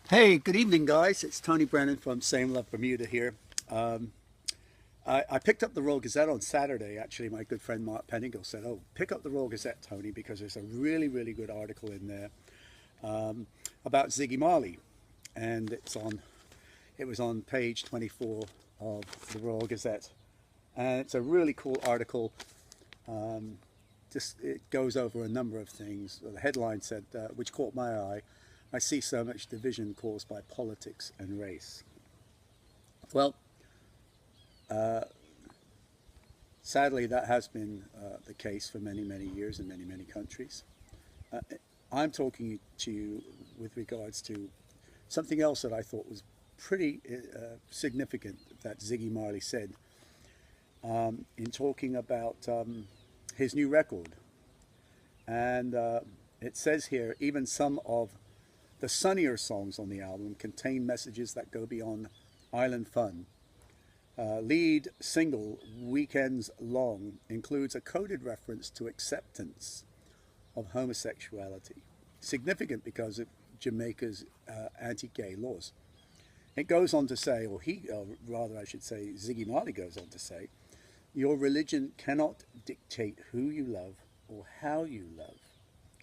Hey, good evening, guys. It's Tony Brennan from Same Love Bermuda here. Um, I picked up the Royal Gazette on Saturday. Actually, my good friend Mark Penningle said, "Oh, pick up the Royal Gazette, Tony, because there's a really, really good article in there um, about Ziggy Marley, and it was on page 24 of the Royal Gazette, and it's a really cool article. Um, just it goes over a number of things. The headline said, which caught my eye. I see so much division caused by politics and race. Well, uh, sadly, that has been the case for many, many years in many, many countries. Uh, I'm talking to you with regards to something else that I thought was pretty significant that Ziggy Marley said in talking about his new record. And it says here, even some of the sunnier songs on the album contain messages that go beyond island fun. Lead single Weekends Long includes a coded reference to acceptance of homosexuality, significant because of Jamaica's anti-gay laws. It goes on to say, or rather I should say, Ziggy Marley goes on to say, your religion cannot dictate who you love or how you love.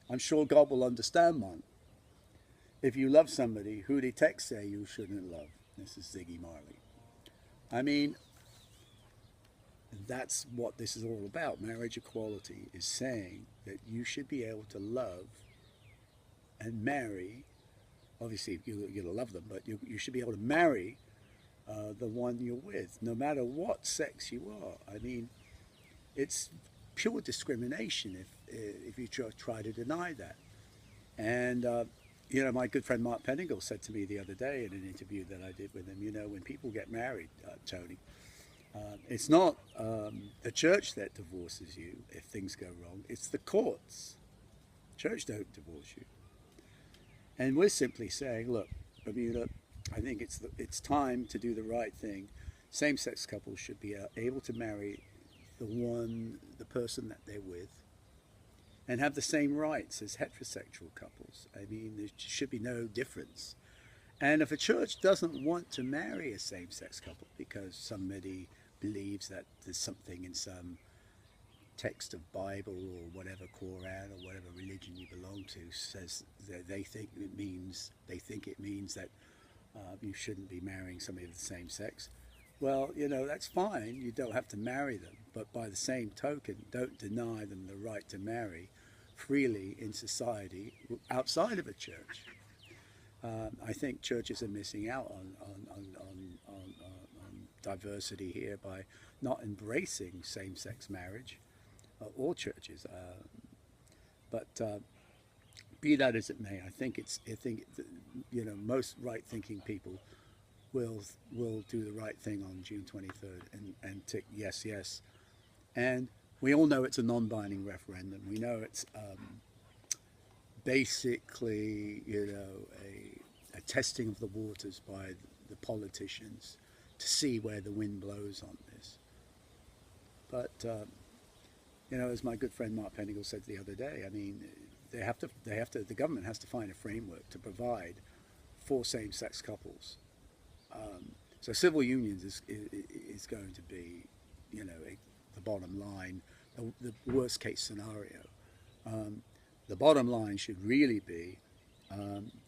I'm sure God will understand, man. If you love somebody, who the text say you shouldn't love? This is Ziggy Marley. I mean, that's what this is all about. Marriage equality is saying that you should be able to love and marry. Obviously, you're going to love them, but you should be able to marry the one you're with, no matter what sex you are. I mean, it's pure discrimination if you try to deny that. And my good friend Mark Penningle said to me the other day in an interview that I did with him, when people get married, Tony, it's not the church that divorces you if things go wrong. It's the courts. Church don't divorce you. And we're simply saying, look, Bermuda, I think it's time to do the right thing. Same-sex couples should be able to marry the person that they're with, and have the same rights as heterosexual couples. I mean, there should be no difference. And if a church doesn't want to marry a same-sex couple because somebody believes that there's something in some text of Bible or whatever Quran or whatever religion you belong to says that they think it means that you shouldn't be marrying somebody of the same sex. Well, that's fine. You don't have to marry them, but by the same token, don't deny them the right to marry freely in society outside of a church. I think churches are missing out on diversity here by not embracing same-sex marriage. All churches, but be that as it may, I think most right-thinking people will do the right thing on June 23rd and tick yes, yes. And we all know it's a non-binding referendum. We know it's basically, a testing of the waters by the politicians to see where the wind blows on this. But as my good friend Mark Penningle said the other day, I mean, the government has to find a framework to provide for same-sex couples. So civil unions is going to be, the bottom line, the worst case scenario. The bottom line should really be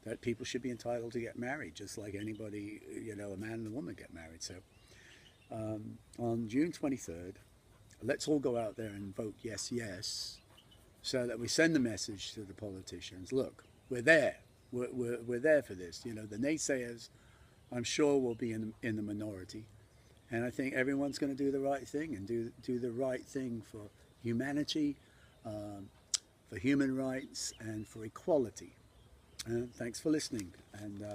that people should be entitled to get married, just like anybody, a man and a woman get married. So on June 23rd, let's all go out there and vote yes, yes, so that we send the message to the politicians. Look, we're there. We're there for this. The naysayers, I'm sure, will be in the minority. And I think everyone's going to do the right thing and do the right thing for humanity, for human rights, and for equality. Thanks for listening. And